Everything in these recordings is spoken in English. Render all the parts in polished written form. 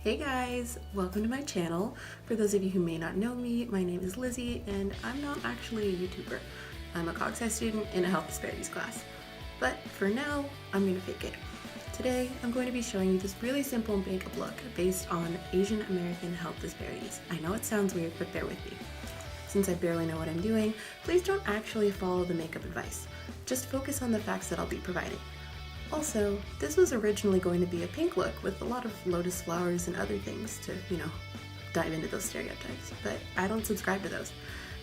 Hey guys, welcome to my channel. For those of you who may not know me, my name is Lizzie and I'm not actually a YouTuber. I'm a CogSci student in a health disparities class. But for now, I'm going to fake it. Today, I'm going to be showing you this really simple makeup look based on Asian American health disparities. I know it sounds weird, but bear with me. Since I barely know what I'm doing, please don't actually follow the makeup advice. Just focus on the facts that I'll be providing. Also, this was originally going to be a pink look with a lot of lotus flowers and other things to, dive into those stereotypes, but I don't subscribe to those,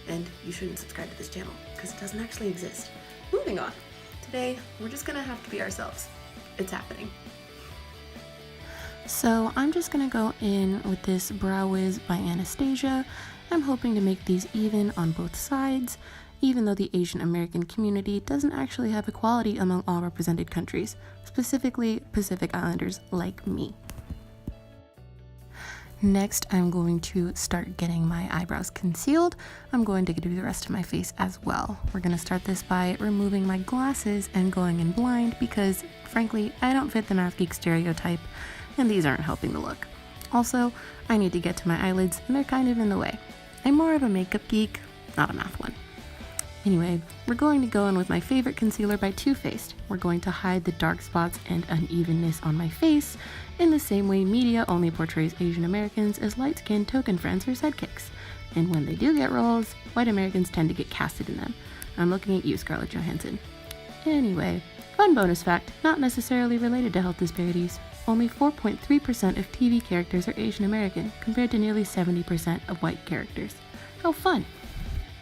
and you shouldn't subscribe to this channel because it doesn't actually exist. Moving on. Today, we're just gonna have to be ourselves. It's happening. So I'm just gonna go in with this Brow Wiz by Anastasia. I'm hoping to make these even on both sides, even though the Asian American community doesn't actually have equality among all represented countries, specifically Pacific Islanders like me. Next, I'm going to start getting my eyebrows concealed. I'm going to do the rest of my face as well. We're going to start this by removing my glasses and going in blind because, frankly, I don't fit the math geek stereotype, and these aren't helping the look. Also, I need to get to my eyelids, and they're kind of in the way. I'm more of a makeup geek, not a math one. Anyway, we're going to go in with my favorite concealer by Too Faced. We're going to hide the dark spots and unevenness on my face in the same way media only portrays Asian Americans as light-skinned token friends or sidekicks. And when they do get roles, white Americans tend to get casted in them. I'm looking at you, Scarlett Johansson. Anyway, fun bonus fact, not necessarily related to health disparities. Only 4.3% of TV characters are Asian American, compared to nearly 70% of white characters. How fun!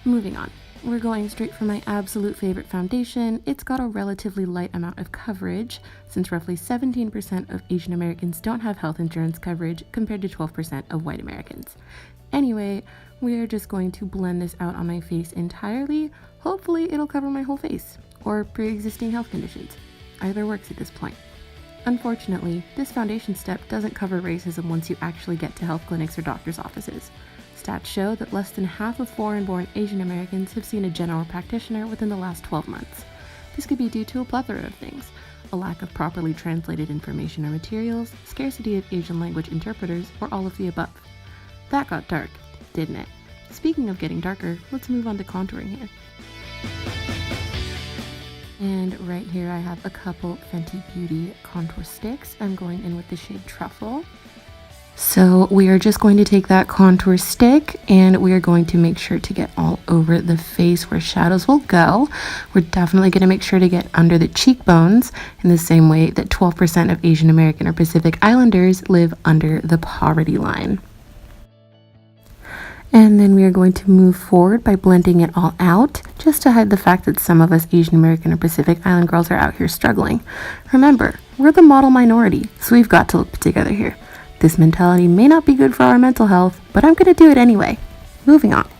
Moving on. We're going straight for my absolute favorite foundation. It's got a relatively light amount of coverage, since roughly 17% of Asian Americans don't have health insurance coverage compared to 12% of white Americans. Anyway, we're just going to blend this out on my face entirely. Hopefully it'll cover my whole face, or pre-existing health conditions. Either works at this point. Unfortunately, this foundation step doesn't cover racism once you actually get to health clinics or doctor's offices. Stats show that less than half of foreign-born Asian Americans have seen a general practitioner within the last 12 months. This could be due to a plethora of things: a lack of properly translated information or materials, scarcity of Asian language interpreters, or all of the above. That got dark, didn't it? Speaking of getting darker, let's move on to contouring here. And right here I have a couple Fenty Beauty contour sticks. I'm going in with the shade Truffle. So we are just going to take that contour stick and we are going to make sure to get all over the face where shadows will go. We're definitely going to make sure to get under the cheekbones in the same way that 12% of Asian American or Pacific Islanders live under the poverty line. And then we are going to move forward by blending it all out, just to hide the fact that some of us Asian American or Pacific Island girls are out here struggling. Remember, we're the model minority, so we've got to look put together here. This mentality may not be good for our mental health, but I'm going to do it anyway. Moving on.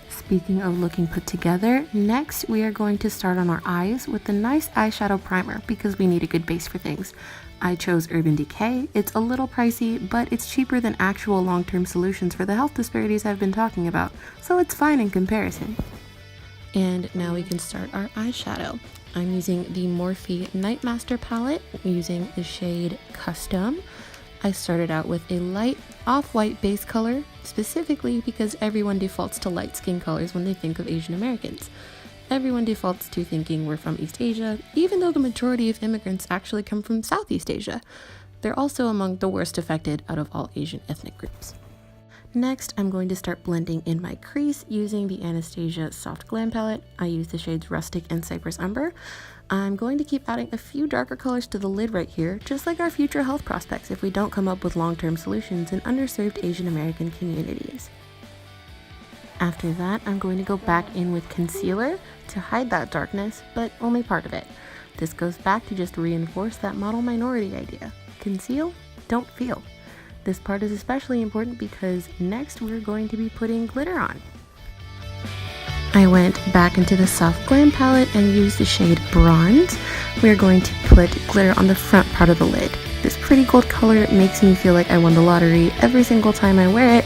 Speaking of looking put together, next we are going to start on our eyes with the nice eyeshadow primer because we need a good base for things. I chose Urban Decay. It's a little pricey, but it's cheaper than actual long-term solutions for the health disparities I've been talking about, so it's fine in comparison. And now we can start our eyeshadow. I'm using the Morphe Nightmaster palette using the shade Custom. I started out with a light off-white base color, specifically because everyone defaults to light skin colors when they think of Asian Americans. Everyone defaults to thinking we're from East Asia, even though the majority of immigrants actually come from Southeast Asia. They're also among the worst affected out of all Asian ethnic groups. Next, I'm going to start blending in my crease using the Anastasia Soft Glam palette. I use the shades Rustic and Cypress Umber. I'm going to keep adding a few darker colors to the lid right here, just like our future health prospects if we don't come up with long-term solutions in underserved Asian American communities. After that, I'm going to go back in with concealer to hide that darkness, but only part of it. This goes back to just reinforce that model minority idea. Conceal, don't feel. This part is especially important because next we're going to be putting glitter on. I went back into the Soft Glam palette and used the shade Bronze. We're going to put glitter on the front part of the lid. This pretty gold color makes me feel like I won the lottery every single time I wear it.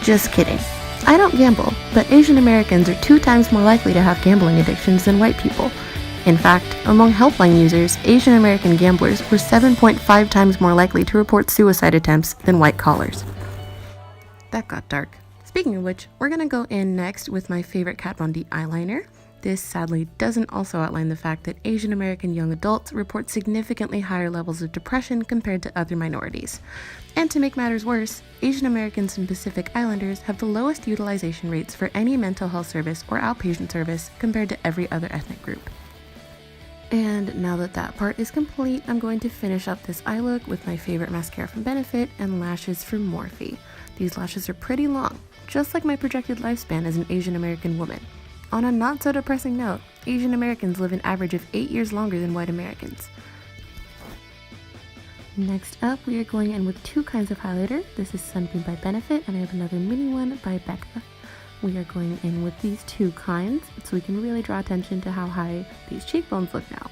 Just kidding. I don't gamble, but Asian Americans are 2 times more likely to have gambling addictions than white people. In fact, among helpline users, Asian American gamblers were 7.5 times more likely to report suicide attempts than white collars. That got dark. Speaking of which, we're gonna go in next with my favorite Kat Von D eyeliner. This sadly doesn't also outline the fact that Asian American young adults report significantly higher levels of depression compared to other minorities. And to make matters worse, Asian Americans and Pacific Islanders have the lowest utilization rates for any mental health service or outpatient service compared to every other ethnic group. And now that that part is complete, I'm going to finish up this eye look with my favorite mascara from Benefit and lashes from Morphe. These lashes are pretty long, just like my projected lifespan as an Asian American woman. On a not so depressing note, Asian Americans live an average of 8 years longer than white Americans. Next up, we are going in with two kinds of highlighter. This is Sunbeam by Benefit, and I have another mini one by Becca. We are going in with these two kinds so we can really draw attention to how high these cheekbones look now.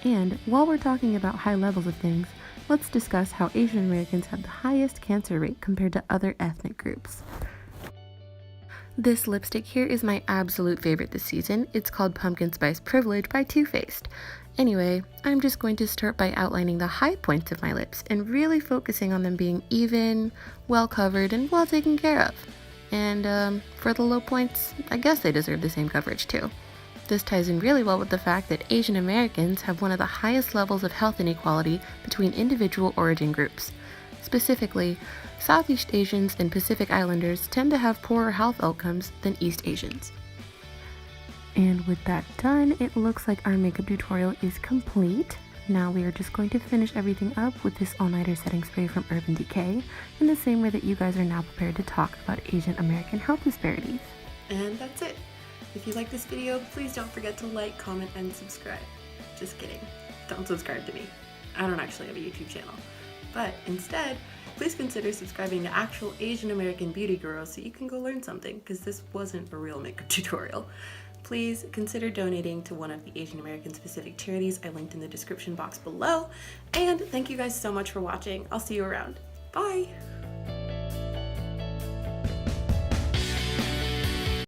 And while we're talking about high levels of things, let's discuss how Asian Americans have the highest cancer rate compared to other ethnic groups. This lipstick here is my absolute favorite this season. It's called Pumpkin Spice Privilege by Too Faced. Anyway, I'm just going to start by outlining the high points of my lips and really focusing on them being even, well covered, and well taken care of. And for the low points, I guess they deserve the same coverage too. This ties in really well with the fact that Asian Americans have one of the highest levels of health inequality between individual origin groups. Specifically, Southeast Asians and Pacific Islanders tend to have poorer health outcomes than East Asians. And with that done, it looks like our makeup tutorial is complete. Now we are just going to finish everything up with this all-nighter setting spray from Urban Decay, in the same way that you guys are now prepared to talk about Asian American health disparities. And that's it. If you like this video, please don't forget to like, comment, and subscribe. Just kidding. Don't subscribe to me. I don't actually have a YouTube channel. But instead, please consider subscribing to actual Asian American beauty gurus so you can go learn something, because this wasn't a real makeup tutorial. Please consider donating to one of the Asian American specific charities I linked in the description box below. And thank you guys so much for watching. I'll see you around. Bye!